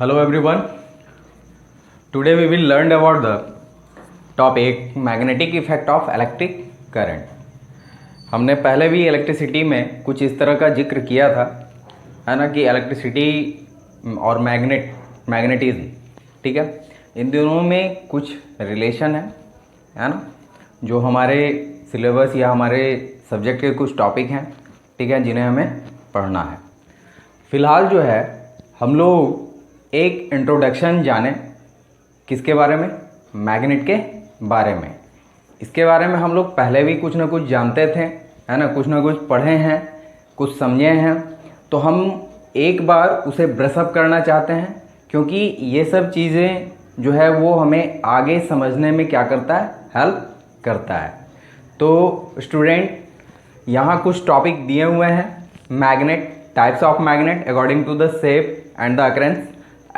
Hello everyone. Today we will learn about the topic magnetic effect of electric current. हमने पहले भी electricity में कुछ इस तरह का जिक्र किया था, है ना, कि इलेक्ट्रिसिटी और मैग्नेटिज्म, ठीक है, इन दोनों में कुछ रिलेशन है ना, जो हमारे सिलेबस या हमारे सब्जेक्ट के कुछ टॉपिक हैं, ठीक है, जिन्हें हमें पढ़ना है. फ़िलहाल जो है हम लोग एक इंट्रोडक्शन जाने किसके बारे में, मैग्नेट के बारे में. इसके बारे में हम लोग पहले भी कुछ ना कुछ जानते थे, है ना, कुछ ना कुछ पढ़े हैं, कुछ समझे हैं. तो हम एक बार उसे ब्रशअप करना चाहते हैं, क्योंकि ये सब चीज़ें जो है वो हमें आगे समझने में क्या करता है, हेल्प करता है. तो स्टूडेंट, यहाँ कुछ टॉपिक दिए हुए हैं. Magnet, types of magnet according to the shape and the occurrence,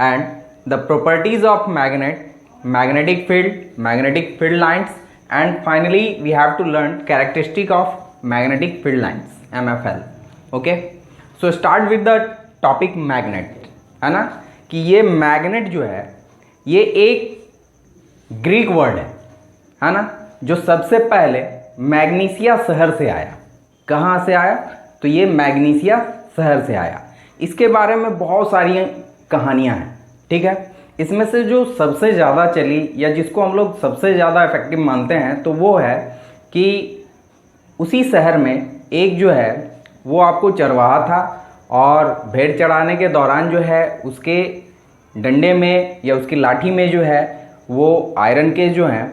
and the properties of magnetic field lines, and finally we have to learn characteristic of magnetic field lines, MFL. okay, so start with the topic magnet, है ना, कि ये magnet जो है ये एक Greek word है ना, जो सबसे पहले मैग्नीसिया शहर से आया. कहाँ से आया? तो ये मैग्नीसिया शहर से आया. इसके बारे में बहुत सारी कहानियां हैं, ठीक है. इसमें से जो सबसे ज़्यादा चली या जिसको हम लोग सबसे ज़्यादा इफेक्टिव मानते हैं, तो वो है कि उसी शहर में एक जो है वो आपको चरवाहा था, और भेड़ चढ़ाने के दौरान जो है उसके डंडे में या उसकी लाठी में जो है वो आयरन के जो हैं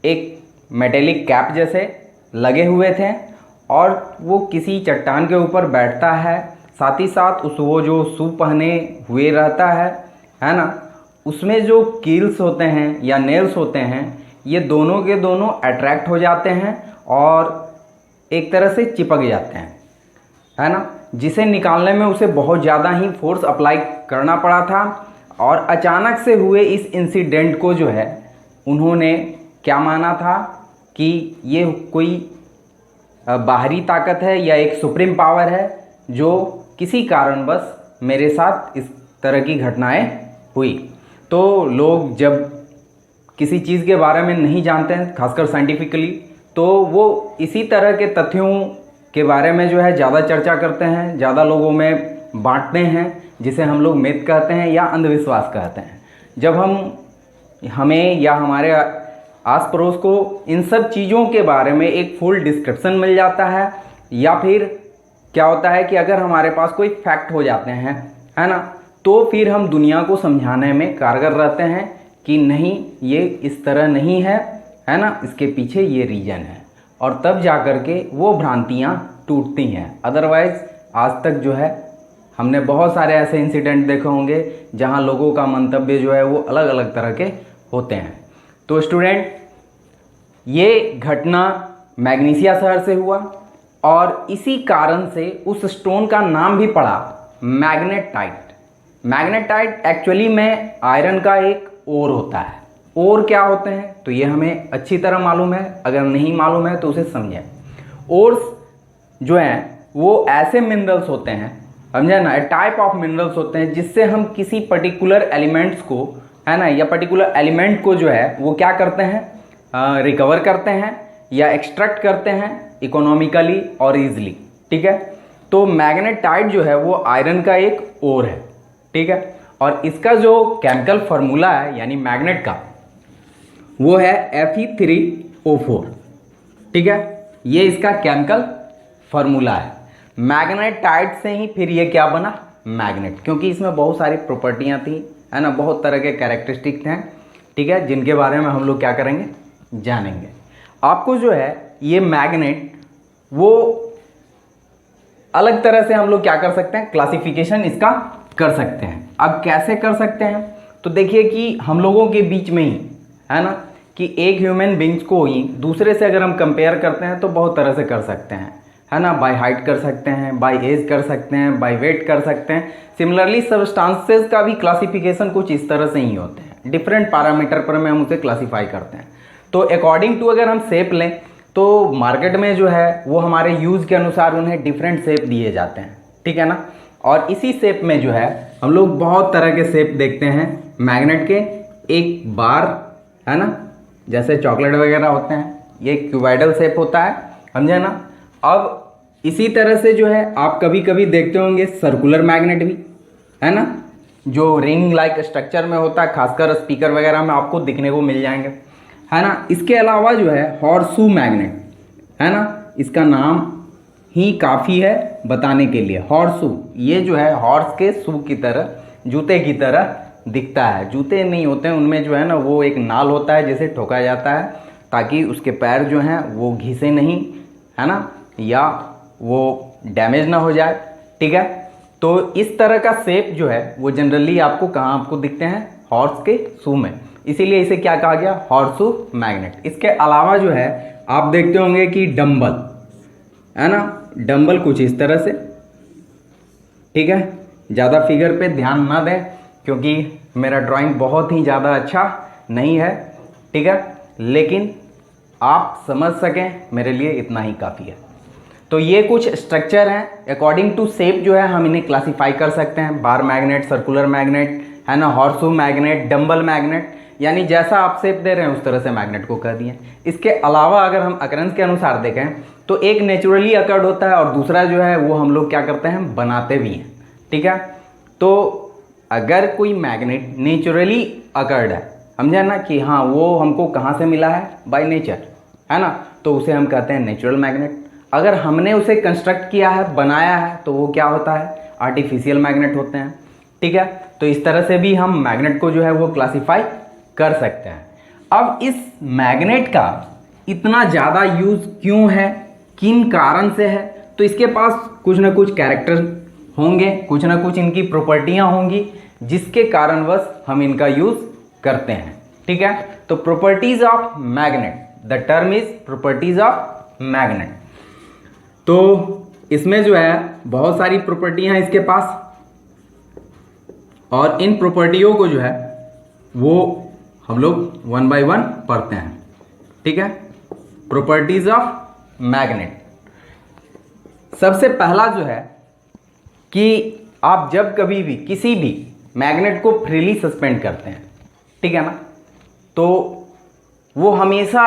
एक मेटेलिक कैप जैसे लगे हुए थे, और वो किसी चट्टान के ऊपर बैठता है. साथ ही साथ वो जो शू पहने हुए रहता है ना, उसमें जो कील्स होते हैं या नेल्स होते हैं, ये दोनों के दोनों अट्रैक्ट हो जाते हैं और एक तरह से चिपक जाते हैं, है ना, जिसे निकालने में उसे बहुत ज़्यादा ही फोर्स अप्लाई करना पड़ा था. और अचानक से हुए इस इंसिडेंट को जो है उन्होंने क्या माना था कि ये कोई बाहरी ताकत है या एक सुप्रीम पावर है जो किसी कारणवश मेरे साथ इस तरह की घटनाएं हुई. तो लोग जब किसी चीज़ के बारे में नहीं जानते हैं, खासकर साइंटिफिकली, तो वो इसी तरह के तथ्यों के बारे में जो है ज़्यादा चर्चा करते हैं, ज़्यादा लोगों में बांटते हैं, जिसे हम लोग मिथ कहते हैं या अंधविश्वास कहते हैं. जब हमें या हमारे आस पड़ोस को इन सब चीज़ों के बारे में एक फुल डिस्क्रिप्शन मिल जाता है, या फिर क्या होता है कि अगर हमारे पास कोई फैक्ट हो जाते हैं, है ना, तो फिर हम दुनिया को समझाने में कारगर रहते हैं कि नहीं, ये इस तरह नहीं है, है ना, इसके पीछे ये रीज़न है, और तब जा कर के वो भ्रांतियाँ टूटती हैं. अदरवाइज़ आज तक जो है हमने बहुत सारे ऐसे इंसिडेंट देखे होंगे जहाँ लोगों का मंतव्य जो है वो अलग अलग तरह के होते हैं. तो स्टूडेंट, ये घटना मैग्नीसिया शहर से हुआ, और इसी कारण से उस स्टोन का नाम भी पड़ा मैग्नेटाइट. मैग्नेटाइट एक्चुअली में आयरन का एक ओर होता है. ओर क्या होते हैं तो ये हमें अच्छी तरह मालूम है, अगर नहीं मालूम है तो उसे समझें. ओर्स जो हैं वो ऐसे मिनरल्स होते हैं, समझे ना, टाइप ऑफ मिनरल्स होते हैं जिससे हम किसी पर्टिकुलर एलिमेंट्स को, है ना, या पर्टिकुलर एलिमेंट को जो है वो क्या करते हैं, रिकवर करते हैं या एक्सट्रैक्ट करते हैं इकोनॉमिकली और ईजिली, ठीक है. तो मैग्नेटाइट जो है वो आयरन का एक ओर है, ठीक है, और इसका जो केमिकल फार्मूला है यानी मैग्नेट का, वो है Fe3O4, ठीक है. ये इसका केमिकल फार्मूला है. मैग्नेटाइट से ही फिर ये क्या बना, मैग्नेट, क्योंकि इसमें बहुत सारी प्रॉपर्टियाँ थी, है ना, बहुत तरह के कैरेक्टरिस्टिक हैं, ठीक है, जिनके बारे में हम लोग क्या करेंगे, जानेंगे. आपको जो है ये मैग्नेट वो अलग तरह से हम लोग क्या कर सकते हैं, क्लासिफिकेशन इसका कर सकते हैं. अब कैसे कर सकते हैं, तो देखिए कि हम लोगों के बीच में ही, है ना, कि एक ह्यूमन बींग्स को ही दूसरे से अगर हम कंपेयर करते हैं तो बहुत तरह से कर सकते हैं, है ना. बाय हाइट कर सकते हैं, बाय एज कर सकते हैं, बाय वेट कर सकते हैं. सिमिलरली सब्सटेंसेस का भी क्लासिफिकेशन कुछ इस तरह से ही होते हैं, डिफरेंट पैरामीटर पर में हम उसे क्लासीफाई करते हैं. तो अकॉर्डिंग टू अगर हम शेप लें तो मार्केट में जो है वो हमारे यूज़ के अनुसार उन्हें डिफरेंट शेप दिए जाते हैं, ठीक है ना. और इसी शेप में जो है हम लोग बहुत तरह के शेप देखते हैं मैग्नेट के। एक बार है ना, जैसे चॉकलेट वगैरह होते हैं, ये क्यूबाइडल शेप होता है, समझे ना। अब इसी तरह से जो है आप कभी कभी देखते होंगे सर्कुलर मैग्नेट भी, है ना, जो रिंग लाइक स्ट्रक्चर में होता है, खासकर स्पीकर वगैरह में आपको दिखने को मिल जाएंगे, है ना। इसके अलावा जो है हॉर्सशू मैग्नेट, है ना, इसका नाम ही काफ़ी है बताने के लिए। हॉर्सशू, ये जो है हॉर्स के शू की तरह, जूते की तरह दिखता है। जूते नहीं होते हैं उनमें, जो है ना वो एक नाल होता है जिसे ठोका जाता है ताकि उसके पैर जो हैं वो घिसे नहीं, है ना, या वो डैमेज ना हो जाए, ठीक है। तो इस तरह का शेप जो है वो जनरली आपको कहाँ आपको दिखते हैं, हॉर्स के शू में, इसीलिए इसे क्या कहा गया, हॉर्सशू मैग्नेट। इसके अलावा जो है आप देखते होंगे कि डंबल, है ना, डंबल कुछ इस तरह से, ठीक है। ज़्यादा फिगर पे ध्यान ना दें क्योंकि मेरा ड्राइंग बहुत ही ज़्यादा अच्छा नहीं है, ठीक है, लेकिन आप समझ सकें मेरे लिए इतना ही काफ़ी है। तो ये कुछ स्ट्रक्चर हैं, अकॉर्डिंग टू शेप जो है हम इन्हें क्लासीफाई कर सकते हैं। बार मैग्नेट, सर्कुलर मैग्नेट, है ना, हॉर्सशू मैग्नेट, डंबल मैग्नेट, यानी जैसा आप शेप दे रहे हैं उस तरह से मैग्नेट को कह दिए। इसके अलावा अगर हम अकरेंस के अनुसार देखें तो एक नेचुरली अकर्ड होता है और दूसरा जो है वो हम लोग क्या करते हैं, बनाते भी हैं, ठीक है। तो अगर कोई मैग्नेट नेचुरली अकर्ड है, समझा ना, कि हाँ वो हमको कहाँ से मिला है, बाय नेचर, है ना, तो उसे हम कहते हैं नेचुरल मैग्नेट। अगर हमने उसे कंस्ट्रक्ट किया है, बनाया है, तो वो क्या होता है, आर्टिफिशियल मैग्नेट होते हैं, ठीक है। तो इस तरह से भी हम मैग्नेट को जो है वो क्लासीफाई कर सकते हैं। अब इस मैग्नेट का इतना ज़्यादा यूज़ क्यों है, किन कारण से है, तो इसके पास कुछ ना कुछ कैरेक्टर होंगे, कुछ ना कुछ इनकी प्रॉपर्टियां होंगी जिसके कारणवश हम इनका यूज़ करते हैं, ठीक है। तो properties of magnet, the term is properties of magnet. तो इसमें जो है बहुत सारी प्रॉपर्टियां हैं इसके पास, और इन प्रॉपर्टियों को जो है वो हम लोग वन बाय वन पढ़ते हैं, ठीक है। प्रॉपर्टीज ऑफ मैग्नेट, सबसे पहला जो है कि आप जब कभी भी किसी भी मैग्नेट को फ्रीली सस्पेंड करते हैं, ठीक है ना, तो वो हमेशा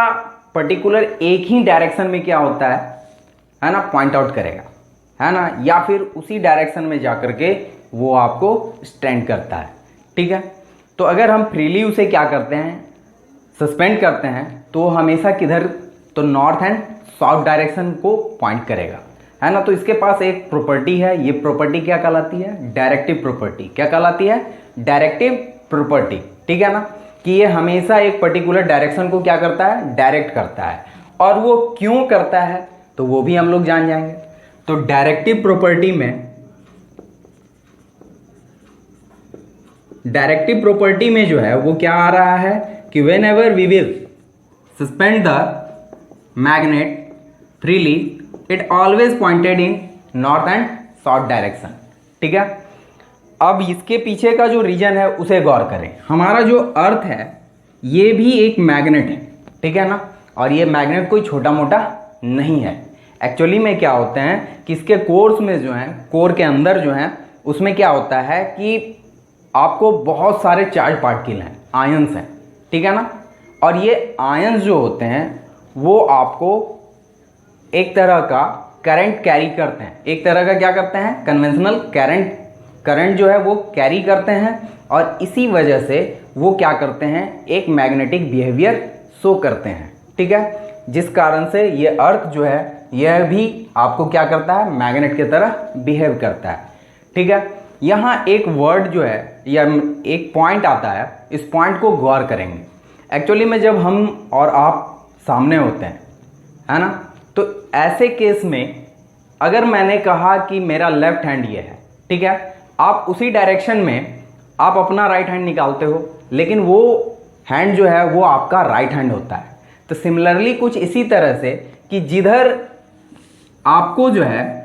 पर्टिकुलर एक ही डायरेक्शन में क्या होता है ना, पॉइंट आउट करेगा, है ना, या फिर उसी डायरेक्शन में जाकर के वो आपको स्टैंड करता है, ठीक है। तो अगर हम फ्रीली उसे क्या करते हैं, सस्पेंड करते हैं, तो हमेशा किधर, तो नॉर्थ एंड साउथ डायरेक्शन को पॉइंट करेगा, है ना। तो इसके पास एक प्रॉपर्टी है, ये प्रॉपर्टी क्या कहलाती है, डायरेक्टिव प्रॉपर्टी। क्या कहलाती है, डायरेक्टिव प्रॉपर्टी, ठीक है ना, कि ये हमेशा एक पर्टिकुलर डायरेक्शन को क्या करता है, डायरेक्ट करता है। और वो क्यों करता है तो वो भी हम लोग जान जाएंगे। तो डायरेक्टिव प्रॉपर्टी में, डायरेक्टिव प्रॉपर्टी में जो है वो क्या आ रहा है कि whenever we will suspend the magnet freely it always pointed in north and south direction, ठीक है। अब इसके पीछे का जो रीजन है उसे गौर करें। हमारा जो अर्थ है ये भी एक मैग्नेट है, ठीक है ना, और ये मैग्नेट कोई छोटा मोटा नहीं है। एक्चुअली में क्या होते हैं कि इसके कोर्स में जो है, कोर के अंदर जो है, उसमें क्या होता है कि आपको बहुत सारे चार्ज पार्टिकल हैं, आयंस हैं, ठीक है ना। और ये आयंस जो होते हैं वो आपको एक तरह का करंट कैरी करते हैं, एक तरह का क्या करते हैं, कन्वेंशनल करंट जो है वो कैरी करते हैं, और इसी वजह से वो क्या करते हैं, एक मैग्नेटिक बिहेवियर शो करते हैं, ठीक है। जिस कारण से ये अर्थ जो है यह भी आपको क्या करता है, मैग्नेट की तरह बिहेव करता है, ठीक है। यहाँ एक वर्ड जो है या एक पॉइंट आता है, इस पॉइंट को गौर करेंगे। एक्चुअली में जब हम और आप सामने होते हैं, है ना, तो ऐसे केस में अगर मैंने कहा कि मेरा लेफ्ट हैंड ये है, ठीक है, आप उसी डायरेक्शन में आप अपना राइट हैंड निकालते हो, लेकिन वो हैंड जो है वो आपका राइट हैंड होता है। तो सिमिलरली कुछ इसी तरह से कि जिधर आपको जो है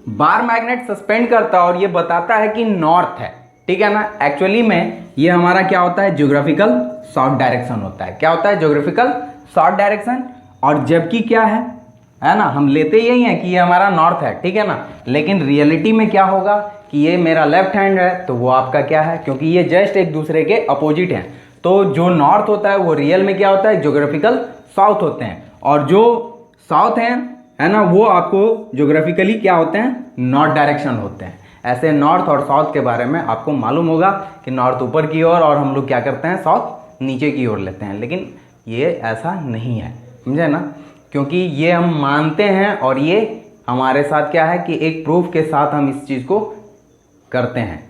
बार मैग्नेट सस्पेंड करता है और ये बताता है कि नॉर्थ है, ठीक है ना, एक्चुअली में ये हमारा क्या होता है, ज्योग्राफिकल साउथ डायरेक्शन होता है। क्या होता है, ज्योग्राफिकल साउथ डायरेक्शन। और जबकि क्या है, है ना, हम लेते यही हैं कि ये हमारा नॉर्थ है, ठीक है ना, लेकिन रियलिटी में क्या होगा कि ये मेरा लेफ्ट हैंड है तो वो आपका क्या है, क्योंकि ये जस्ट एक दूसरे के अपोजिट हैं। तो जो नॉर्थ होता है वो रियल में क्या होता है, ज्योग्राफिकल साउथ होते हैं, और जो साउथ हैं, है ना, वो आपको ज्योग्राफिकली क्या होते हैं, नॉर्थ डायरेक्शन होते हैं। ऐसे नॉर्थ और साउथ के बारे में आपको मालूम होगा कि नॉर्थ ऊपर की ओर और हम लोग क्या करते हैं, साउथ नीचे की ओर लेते हैं, लेकिन ये ऐसा नहीं है, समझे ना, क्योंकि ये हम मानते हैं और ये हमारे साथ क्या है कि एक प्रूफ के साथ हम इस चीज़ को करते हैं।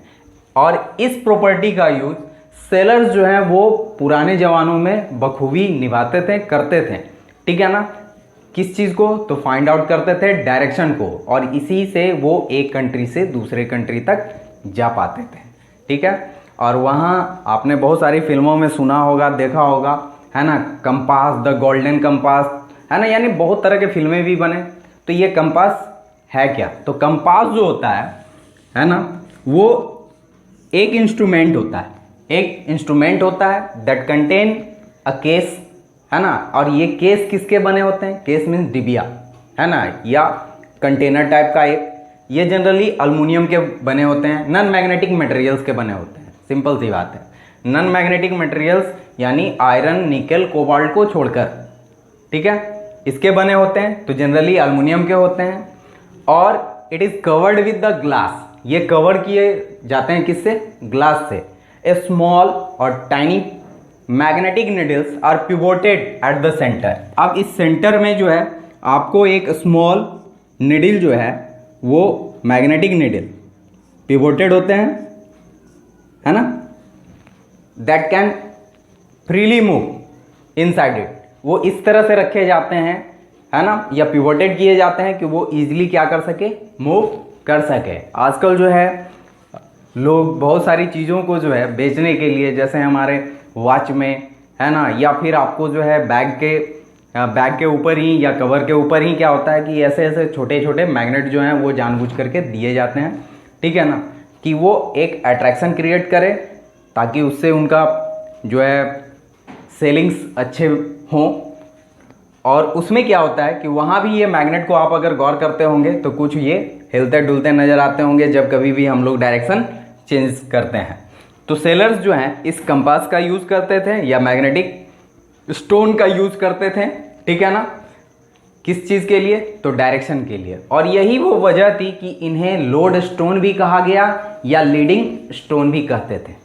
और इस प्रॉपर्टी का यूज सेलर्स जो हैं वो पुराने ज़मानों में बखूबी निभाते थे, करते थे, ठीक है ना। किस चीज़ को, तो फाइंड आउट करते थे डायरेक्शन को, और इसी से वो एक कंट्री से दूसरे कंट्री तक जा पाते थे, ठीक है। और वहाँ आपने बहुत सारी फिल्मों में सुना होगा, देखा होगा, है ना, कंपास, द गोल्डन कंपास, है ना, यानी बहुत तरह के फिल्में भी बने। तो ये कंपास है क्या, तो कंपास जो होता है ना, वो एक इंस्ट्रूमेंट होता है, एक इंस्ट्रूमेंट होता है दैट कंटेन अ केस, है ना। और ये केस किसके बने होते हैं, केस मीन्स डिबिया, है ना, या कंटेनर टाइप का एक, ये जनरली अल्मुनियम के बने होते हैं, नॉन मैग्नेटिक मटेरियल्स के बने होते हैं, सिंपल सी बात है। नॉन मैग्नेटिक मटेरियल्स यानी आयरन, निकल, कोबाल्ट को छोड़कर, ठीक है, इसके बने होते हैं, तो जनरली अल्मुनियम के होते हैं। और it is covered with the glass, ये कवर किए जाते हैं किससे, ग्लास से। ए स्मॉल और tiny magnetic needles are pivoted at the centre. अब इस सेंटर में जो है आपको एक स्मॉल नीडल जो है वो मैग्नेटिक नीडल पिवोटेड होते हैं, है ना, that can freely move inside it, वो इस तरह से रखे जाते हैं, है ना, या पिवोटेड किए जाते हैं कि वो इजीली क्या कर सके, मूव कर सके। आजकल जो है लोग बहुत सारी चीज़ों को जो है बेचने के लिए, जैसे हमारे वॉच में, है ना, या फिर आपको जो है बैग के ऊपर ही या कवर के ऊपर ही क्या होता है कि ऐसे ऐसे छोटे छोटे मैग्नेट जो हैं वो जानबूझ करके दिए जाते हैं, ठीक है ना, कि वो एक अट्रैक्शन क्रिएट करे ताकि उससे उनका जो है सेलिंग्स अच्छे हों। और उसमें क्या होता है कि वहाँ भी ये मैग्नेट को आप अगर गौर करते होंगे तो कुछ ये हिलते डुलते नज़र आते होंगे जब कभी भी हम लोग डायरेक्शन चेंज करते हैं। तो सेलर्स जो हैं इस कंपास का यूज़ करते थे या मैग्नेटिक स्टोन का यूज़ करते थे, ठीक है ना, किस चीज़ के लिए, तो डायरेक्शन के लिए। और यही वो वजह थी कि इन्हें लोड स्टोन भी कहा गया या लीडिंग स्टोन भी कहते थे।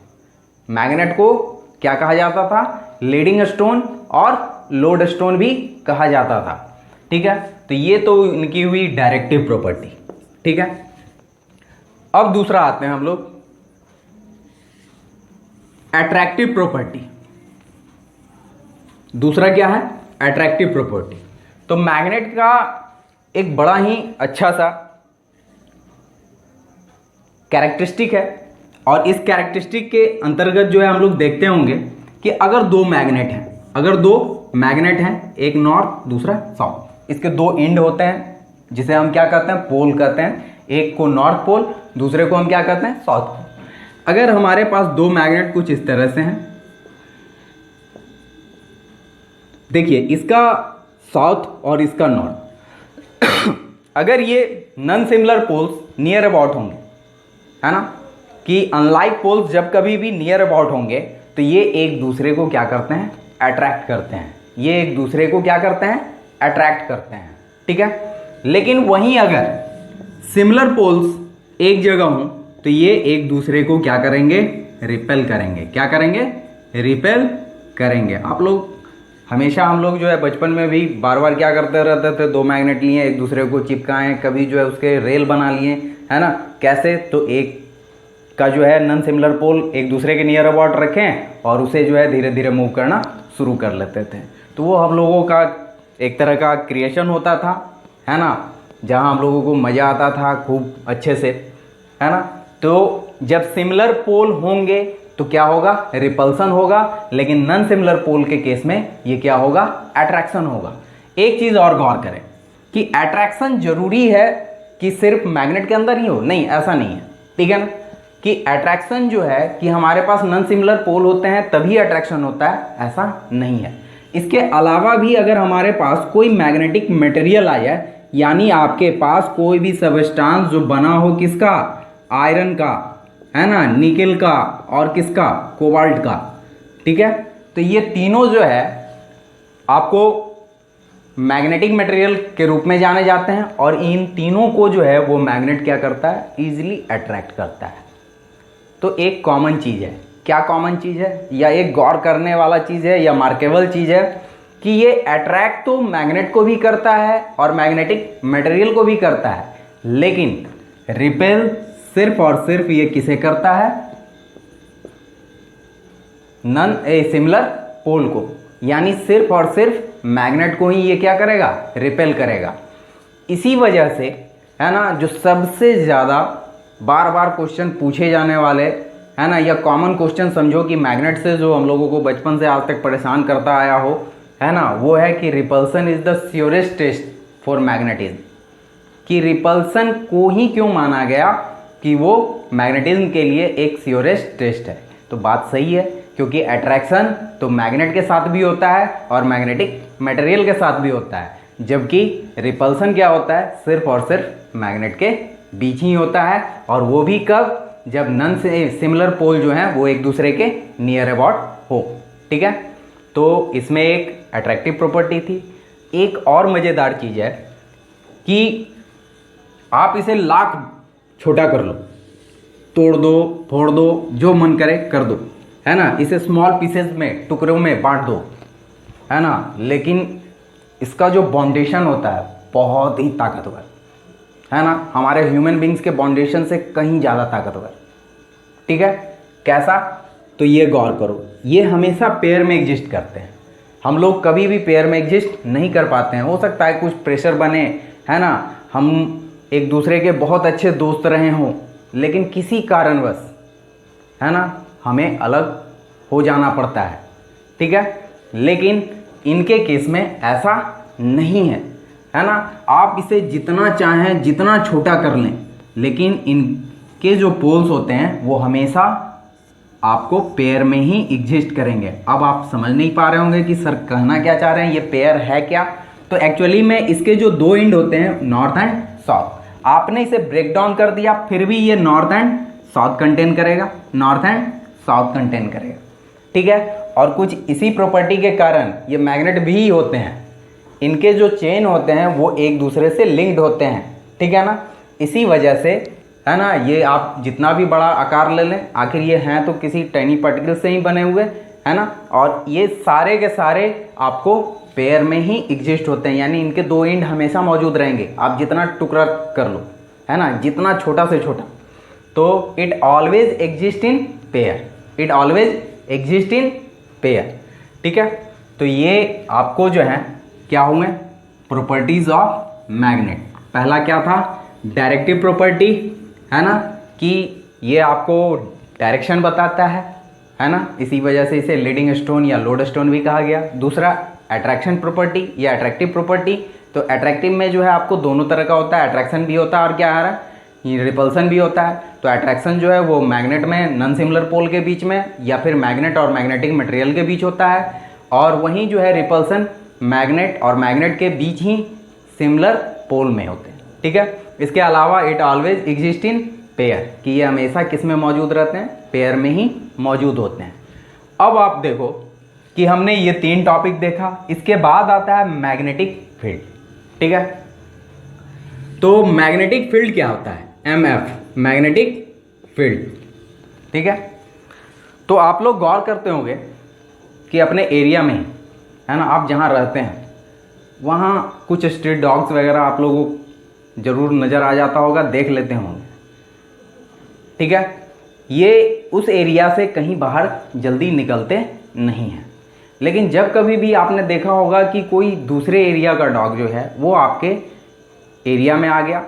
मैग्नेट को क्या कहा जाता था, लीडिंग स्टोन और लोड स्टोन भी कहा जाता था, ठीक है। तो ये तो इनकी हुई डायरेक्टिव प्रॉपर्टी, ठीक है। अब दूसरा आते हैं हम लोग अट्रैक्टिव प्रॉपर्टी। दूसरा क्या है, अट्रैक्टिव प्रॉपर्टी। तो मैग्नेट का एक बड़ा ही अच्छा सा कैरेक्टरिस्टिक है, और इस कैरेक्टरिस्टिक के अंतर्गत जो है हम लोग देखते होंगे कि अगर दो मैग्नेट हैं, एक नॉर्थ दूसरा साउथ, इसके दो एंड होते हैं जिसे हम क्या कहते हैं, पोल कहते हैं। एक को नॉर्थ पोल, दूसरे को हम क्या कहते हैं, साउथ पोल। अगर हमारे पास दो मैग्नेट कुछ इस तरह से हैं, देखिए इसका साउथ और इसका नॉर्थ अगर ये non similar poles near about होंगे, है ना, कि अनलाइक पोल्स जब कभी भी नियर अबाउट होंगे तो ये एक दूसरे को क्या करते हैं, अट्रैक्ट करते हैं। ये एक दूसरे को क्या करते हैं, अट्रैक्ट करते हैं, ठीक है। लेकिन वहीं अगर सिमिलर पोल्स एक जगह हों तो ये एक दूसरे को क्या करेंगे, रिपेल करेंगे। क्या करेंगे, रिपेल करेंगे। आप लोग हमेशा, हम लोग जो है बचपन में भी बार बार क्या करते रहते थे, दो मैग्नेट लिए एक दूसरे को चिपकाएं, कभी जो है उसके रेल बना लिए, है ना, कैसे, तो एक का जो है नॉन सिमिलर पोल एक दूसरे के नियर अबाउट रखें और उसे जो है धीरे धीरे मूव करना शुरू कर लेते थे। तो वो हम लोगों का एक तरह का क्रिएशन होता था, है ना, जहाँ हम लोगों को मज़ा आता था खूब अच्छे से, है ना। तो जब सिमिलर पोल होंगे तो क्या होगा, रिपल्सन होगा, लेकिन नॉन सिमिलर पोल के केस में ये क्या होगा, अट्रैक्शन होगा। एक चीज़ और गौर करें कि अट्रैक्शन जरूरी है कि सिर्फ मैग्नेट के अंदर ही हो, नहीं, ऐसा नहीं है, ठीक है ना, कि अट्रैक्शन जो है कि हमारे पास नॉन सिमिलर पोल होते हैं तभी अट्रैक्शन होता है, ऐसा नहीं है। इसके अलावा भी अगर हमारे पास कोई मैग्नेटिक मटेरियल आ जाए, यानी आपके पास कोई भी सबस्टांस जो बना हो किसका, आयरन का, है ना, निकेल का और किसका, कोबाल्ट का, ठीक है, तो ये तीनों जो है आपको मैग्नेटिक मटेरियल के रूप में जाने जाते हैं और इन तीनों को जो है वो मैग्नेट क्या करता है, ईजिली अट्रैक्ट करता है। तो एक कॉमन चीज़ है, क्या कॉमन चीज़ है या एक गौर करने वाला चीज़ है या मार्केबल चीज़ है कि ये अट्रैक्ट तो मैग्नेट को भी करता है और मैग्नेटिक मटेरियल को भी करता है, लेकिन रिपेल सिर्फ और सिर्फ ये किसे करता है, नन ए सिमिलर पोल को, यानी सिर्फ और सिर्फ मैग्नेट को ही ये क्या करेगा, रिपेल करेगा। इसी वजह से है ना, जो सबसे ज़्यादा बार बार क्वेश्चन पूछे जाने वाले, है ना, या कॉमन क्वेश्चन समझो कि मैग्नेट से जो हम लोगों को बचपन से आज तक परेशान करता आया हो, है ना, वो है कि repulsion is the surest test for magnetism, कि रिपल्सन को ही क्यों माना गया कि वो मैग्नेटिज्म के लिए एक श्योरेस्ट टेस्ट है। तो बात सही है, क्योंकि अट्रैक्शन तो मैग्नेट के साथ भी होता है और मैग्नेटिक मटेरियल के साथ भी होता है, जबकि रिपल्सन क्या होता है, सिर्फ और सिर्फ मैग्नेट के बीच ही होता है, और वो भी कब, जब नन से सिमिलर पोल जो हैं वो एक दूसरे के नियर अबाउट हो, ठीक है। तो इसमें एक अट्रैक्टिव प्रॉपर्टी थी। एक और मज़ेदार चीज़ है कि आप इसे लाख छोटा कर लो, तोड़ दो, फोड़ दो, जो मन करे कर दो, है ना, इसे स्मॉल पीसेस में, टुकड़ों में बांट दो, है ना, लेकिन इसका जो बाउंडेशन होता है बहुत ही ताकतवर, है ना, हमारे ह्यूमन बींग्स के बाउंडेशन से कहीं ज़्यादा ताकतवर, ठीक है। कैसा, तो ये गौर करो, ये हमेशा पेयर में एग्जिस्ट करते हैं, हम लोग कभी भी पेयर में एग्जिस्ट नहीं कर पाते हैं। हो सकता है कुछ प्रेशर बने, है ना, हम एक दूसरे के बहुत अच्छे दोस्त रहे हों, लेकिन किसी कारणवश, है ना, हमें अलग हो जाना पड़ता है, ठीक है। लेकिन इनके केस में ऐसा नहीं है ना, आप इसे जितना चाहें जितना छोटा कर लें, लेकिन इनके जो पोल्स होते हैं वो हमेशा आपको पेयर में ही एग्जिस्ट करेंगे। अब आप समझ नहीं पा रहे होंगे कि सर कहना क्या चाह रहे हैं, ये पेयर है क्या। तो एक्चुअली में इसके जो दो एंड होते हैं, नॉर्थ एंड साउथ, आपने इसे ब्रेक डाउन कर दिया, फिर भी ये नॉर्थ एंड साउथ कंटेन करेगा, नॉर्थ एंड साउथ कंटेन करेगा, ठीक है। और कुछ इसी प्रॉपर्टी के कारण ये मैग्नेट भी होते हैं, इनके जो चेन होते हैं वो एक दूसरे से लिंक्ड होते हैं, ठीक है ना। इसी वजह से, है ना, ये आप जितना भी बड़ा आकार ले लें, आखिर ये हैं तो किसी टाइनी पार्टिकल से ही बने हुए, है ना, और ये सारे के सारे आपको पेयर में ही एग्जिस्ट होते हैं, यानी इनके दो एंड हमेशा मौजूद रहेंगे, आप जितना टुकड़ा कर लो, है ना, जितना छोटा से छोटा, तो it always exist in pair, it always exist in pair, ठीक है। तो ये आपको जो है क्या हुए, प्रॉपर्टीज ऑफ मैग्नेट। पहला क्या था, डायरेक्टिव प्रॉपर्टी, है ना, कि ये आपको डायरेक्शन बताता है ना, इसी वजह से इसे लीडिंग स्टोन या लोड स्टोन भी कहा गया। दूसरा अट्रैक्शन प्रॉपर्टी या अट्रैक्टिव प्रॉपर्टी, तो अट्रैक्टिव में जो है आपको दोनों तरह का होता है, अट्रैक्शन भी होता है और क्या आ रहा है, ये रिपल्सन भी होता है। तो अट्रैक्शन जो है वो मैग्नेट में नॉन सिमिलर पोल के बीच में या फिर मैग्नेट और मैग्नेटिक मटेरियल के बीच होता है, और वहीं जो है रिपल्सन मैग्नेट और मैग्नेट के बीच ही सिमिलर पोल में होते हैं, ठीक है। इसके अलावा it always exist in pair, कि ये हमेशा किस में मौजूद रहते हैं, पेयर में ही मौजूद होते हैं। अब आप देखो कि हमने ये तीन टॉपिक देखा, इसके बाद आता है मैग्नेटिक फील्ड, ठीक है। तो मैग्नेटिक फील्ड क्या होता है, MF, मैग्नेटिक फील्ड, ठीक है। तो आप लोग गौर करते होंगे कि अपने एरिया में, है ना, आप जहाँ रहते हैं वहाँ कुछ स्ट्रीट डॉग्स वगैरह आप लोगों को ज़रूर नज़र आ जाता होगा, देख लेते होंगे, ठीक है। ये उस एरिया से कहीं बाहर जल्दी निकलते नहीं हैं, लेकिन जब कभी भी आपने देखा होगा कि कोई दूसरे एरिया का डॉग जो है वो आपके एरिया में आ गया,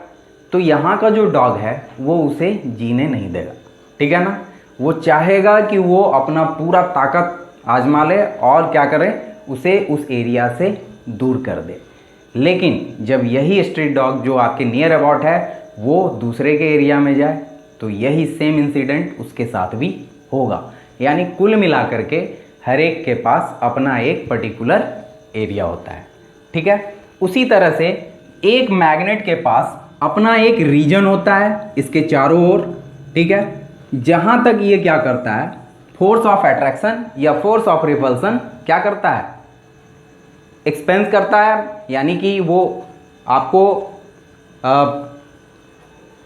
तो यहाँ का जो डॉग है वो उसे जीने नहीं देगा, ठीक है ना। वो चाहेगा कि वो अपना पूरा ताकत आजमा ले और क्या करे, उसे उस एरिया से दूर कर दे। लेकिन जब यही स्ट्रीट डॉग जो आपके नियर अबाउट है वो दूसरे के एरिया में जाए, तो यही सेम इंसिडेंट उसके साथ भी होगा। यानी कुल मिलाकर के हर एक के पास अपना एक पर्टिकुलर एरिया होता है, ठीक है। उसी तरह से एक मैग्नेट के पास अपना एक रीजन होता है इसके चारों ओर, ठीक है, जहाँ तक ये क्या करता है, फोर्स ऑफ अट्रैक्शन या फोर्स ऑफ रिपल्सन क्या करता है, एक्सपेंस करता है, यानी कि वो आपको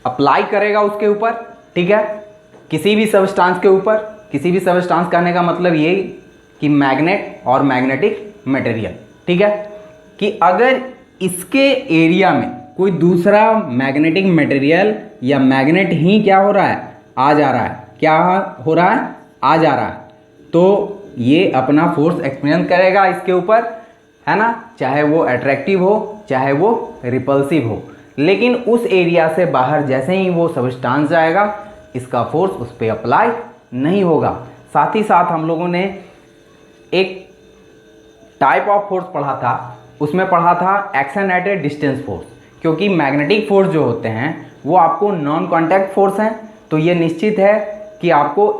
अप्लाई करेगा उसके ऊपर, ठीक है, किसी भी सबस्टांस के ऊपर। किसी भी सबस्टांस कहने का मतलब ये कि मैग्नेट और मैग्नेटिक मटेरियल, ठीक है, कि अगर इसके एरिया में कोई दूसरा मैग्नेटिक मटेरियल या मैग्नेट ही क्या हो रहा है, आ जा रहा है, क्या हो रहा है, आ जा रहा है, तो ये अपना फोर्स एक्सपीरियंस करेगा इसके ऊपर, है ना, चाहे वो अट्रैक्टिव हो चाहे वो रिपल्सिव हो। लेकिन उस एरिया से बाहर जैसे ही वो सबस्टांस जाएगा, इसका फोर्स उस पर अप्लाई नहीं होगा। साथ ही साथ हम लोगों ने एक टाइप ऑफ फोर्स पढ़ा था, उसमें पढ़ा था action at A distance force, क्योंकि मैग्नेटिक फोर्स जो होते हैं वो आपको नॉन कॉन्टैक्ट फोर्स हैं, तो ये निश्चित है कि आपको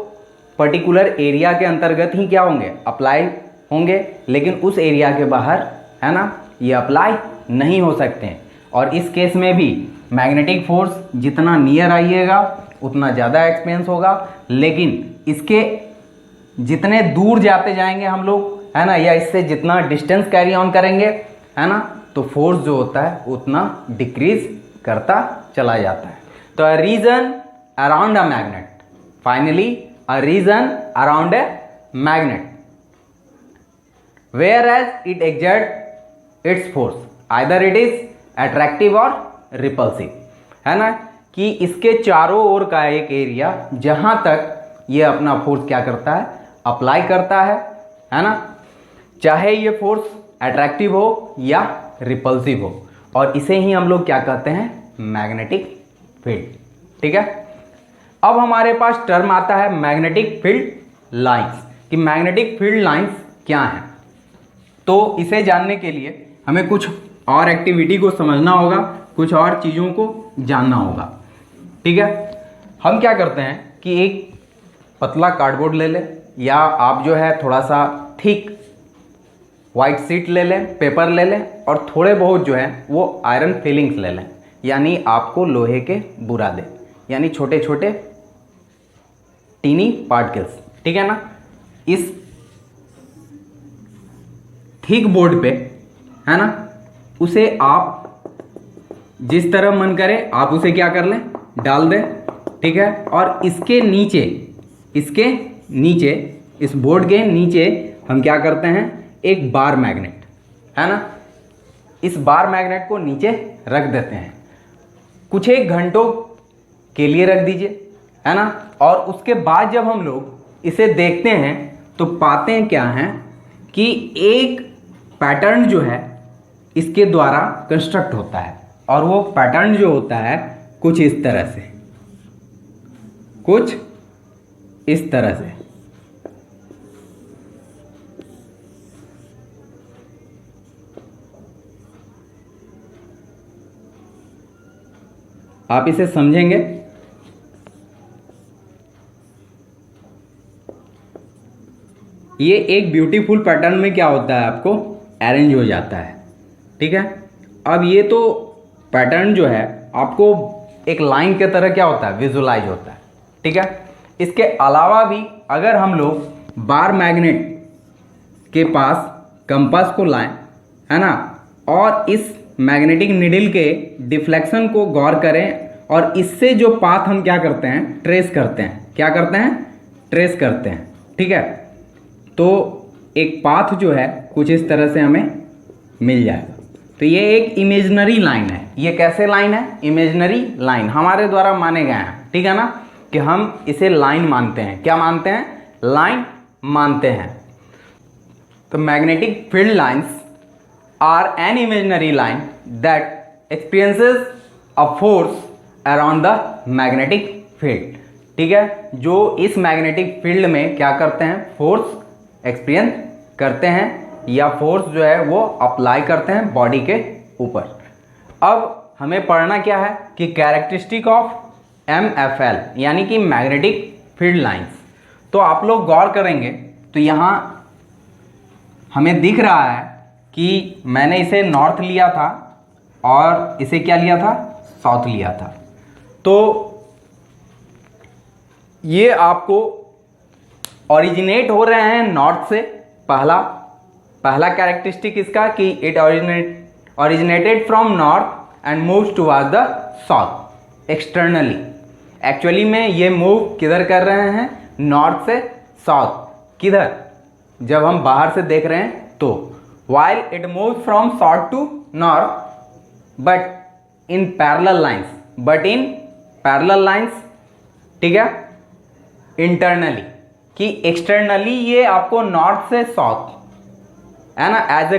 पर्टिकुलर एरिया के अंतर्गत ही क्या होंगे, अप्लाई होंगे, लेकिन उस एरिया के बाहर, है ना, ये अप्लाई नहीं हो सकते हैं। और इस केस में भी मैग्नेटिक फोर्स जितना नियर आइएगा उतना ज़्यादा एक्सपीरियंस होगा, लेकिन इसके जितने दूर जाते जाएंगे हम लोग, है ना, या इससे जितना डिस्टेंस कैरी ऑन करेंगे, है ना, तो फोर्स जो होता है उतना डिक्रीज करता चला जाता है। तो a region around a magnet, finally a region around a magnet whereas it exerts its force either it is attractive or repulsive, है ना, कि इसके चारों ओर का एक एरिया जहां तक ये अपना फोर्स क्या करता है, अप्लाई करता है ना, चाहे ये फोर्स अट्रैक्टिव हो या रिपल्सिव हो, और इसे ही हम लोग क्या कहते हैं, मैग्नेटिक फील्ड, ठीक है। अब हमारे पास टर्म आता है मैग्नेटिक फील्ड लाइंस, कि मैग्नेटिक फील्ड लाइंस क्या हैं। तो इसे जानने के लिए हमें कुछ और एक्टिविटी को समझना होगा, कुछ और चीज़ों को जानना होगा, ठीक है। हम क्या करते हैं कि एक पतला कार्डबोर्ड ले लें, या आप जो है थोड़ा सा थिक वाइट शीट ले लें, पेपर ले लें, और थोड़े बहुत जो है वो आयरन फिलिंग्स ले लें, यानी आपको लोहे के बुरादे, यानी छोटे छोटे टीनी पार्टिकल्स, ठीक है ना। इस थिक बोर्ड पे, है ना, उसे आप जिस तरह मन करे आप उसे क्या कर लें, डाल दें, ठीक है। और इसके नीचे इस बोर्ड के नीचे हम क्या करते हैं, एक बार मैग्नेट, है ना, इस बार मैग्नेट को नीचे रख देते हैं, कुछ एक घंटों के लिए रख दीजिए, है ना। और उसके बाद जब हम लोग इसे देखते हैं तो पाते हैं क्या है कि एक पैटर्न जो है इसके द्वारा कंस्ट्रक्ट होता है, और वो पैटर्न जो होता है कुछ इस तरह से, कुछ इस तरह से, आप इसे समझेंगे। ये एक ब्यूटीफुल पैटर्न में क्या होता है, आपको अरेंज हो जाता है, ठीक है। अब ये तो पैटर्न जो है आपको एक लाइन के तरह क्या होता है, विजुलाइज होता है, ठीक है। इसके अलावा भी अगर हम लोग बार मैग्नेट के पास कंपास को लाएं, है ना, और इस मैग्नेटिक नीडल के डिफ्लेक्शन को गौर करें, और इससे जो पाथ हम क्या करते हैं, ट्रेस करते हैं, क्या करते हैं, ट्रेस करते हैं, ठीक है। तो एक पाथ जो है कुछ इस तरह से हमें मिल जाएगा। तो ये एक इमेजिनरी लाइन है। ये कैसे लाइन है, इमेजिनरी लाइन हमारे द्वारा माने गए हैं, ठीक है ना, कि हम इसे लाइन मानते हैं, क्या मानते हैं, लाइन मानते हैं। तो magnetic field lines are an imaginary line that experiences a force around the magnetic field, ठीक है, जो इस मैग्नेटिक फील्ड में क्या करते हैं, फोर्स एक्सपीरियंस करते हैं, या फोर्स जो है वो अप्लाई करते हैं बॉडी के ऊपर। अब हमें पढ़ना क्या है कि कैरेक्टरिस्टिक ऑफ MFL, यानी कि मैग्नेटिक फील्ड लाइंस। तो आप लोग गौर करेंगे तो यहाँ हमें दिख रहा है कि मैंने इसे नॉर्थ लिया था और इसे क्या लिया था, साउथ लिया था। तो ये आपको ओरिजिनेट हो रहे हैं नॉर्थ से। पहला कैरेक्टरिस्टिक इसका कि it originated from north and moves toward the south externally. Actually में ये मूव किधर कर रहे हैं, नॉर्थ से साउथ। किधर, जब हम बाहर से देख रहे हैं तो while it moves from south to north but in parallel lines, ठीक है, इंटरनली कि एक्सटर्नली ये आपको नॉर्थ से साउथ, है ना, एज ए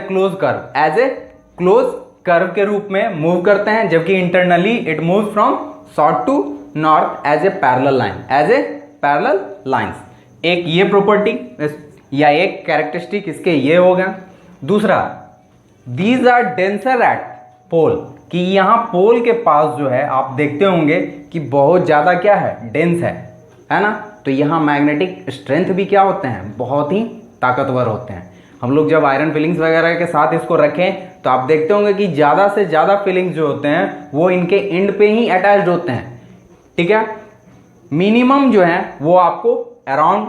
क्लोज कर्व के रूप में मूव करते हैं, जबकि internally it move from south to north as a parallel lines. एक ये प्रॉपर्टी या एक कैरेक्टरिस्टिक इसके ये हो गया। दूसरा, दीज आर डेंसर एट पोल, कि यहाँ पोल के पास जो है आप देखते होंगे कि बहुत ज़्यादा क्या है, डेंस है ना। तो यहाँ मैग्नेटिक स्ट्रेंथ भी क्या होते हैं, बहुत ही ताकतवर होते हैं। हम लोग जब आयरन फिलिंग्स वगैरह के साथ इसको रखें तो आप देखते होंगे कि ज़्यादा से ज़्यादा फिलिंग्स जो होते हैं वो इनके एंड पे ही अटैच्ड होते हैं, ठीक है। मिनिमम जो है वो आपको अराउंड,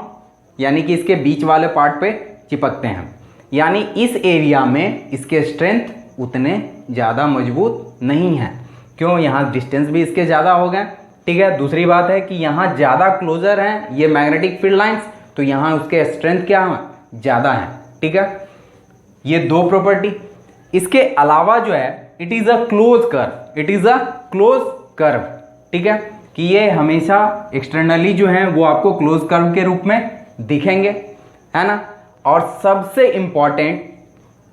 यानी कि इसके बीच वाले पार्ट पे चिपकते हैं, यानी इस एरिया में इसके स्ट्रेंथ उतने ज़्यादा मजबूत नहीं है। क्यों, यहाँ डिस्टेंस भी इसके ज़्यादा हो गए, ठीक है। दूसरी बात है कि यहाँ ज़्यादा क्लोजर हैं ये मैग्नेटिक फील्ड लाइंस, तो यहाँ उसके स्ट्रेंथ क्या है, ज़्यादा है, ठीक है। ये दो प्रॉपर्टी। इसके अलावा जो है it is a close curve, ठीक है, कि ये हमेशा एक्सटर्नली जो है वो आपको क्लोज कर्व के रूप में दिखेंगे, है ना। और सबसे इंपॉर्टेंट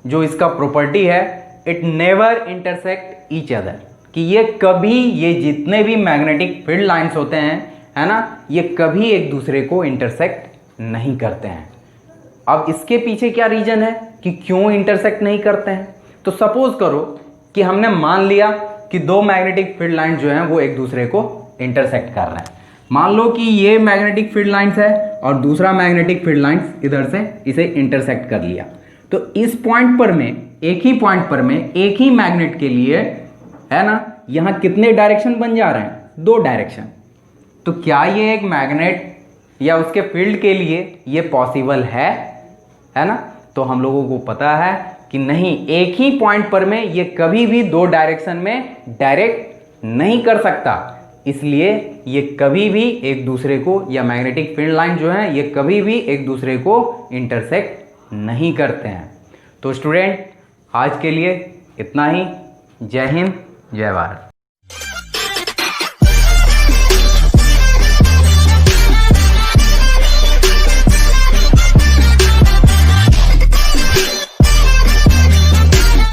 जो इसका प्रॉपर्टी है, it never intersect each other, कि ये कभी, ये जितने भी मैग्नेटिक फील्ड लाइंस होते हैं, है ना, ये कभी एक दूसरे को इंटरसेक्ट नहीं करते हैं। अब इसके पीछे क्या रीजन है कि क्यों इंटरसेक्ट नहीं करते हैं। तो सपोज करो कि हमने मान लिया कि दो मैग्नेटिक फील्ड लाइंस जो हैं वो एक दूसरे को इंटरसेक्ट कर रहे हैं। मान लो कि ये मैग्नेटिक फील्ड लाइंस है और दूसरा मैग्नेटिक फील्ड लाइंस इधर से इसे इंटरसेक्ट कर लिया। तो इस पॉइंट पर में, एक ही पॉइंट पर में एक ही मैग्नेट के लिए, है ना, यहाँ कितने डायरेक्शन बन जा रहे हैं, दो डायरेक्शन। तो क्या ये एक मैग्नेट या उसके फील्ड के लिए ये पॉसिबल है ना। तो हम लोगों को पता है कि नहीं, एक ही पॉइंट पर में ये कभी भी दो डायरेक्शन में डायरेक्ट नहीं कर सकता। इसलिए ये कभी भी एक दूसरे को, या मैग्नेटिक फील्ड लाइन जो है ये कभी भी एक दूसरे को इंटरसेक्ट नहीं करते हैं। तो स्टूडेंट, आज के लिए इतना ही। जय हिंद, जय भारत।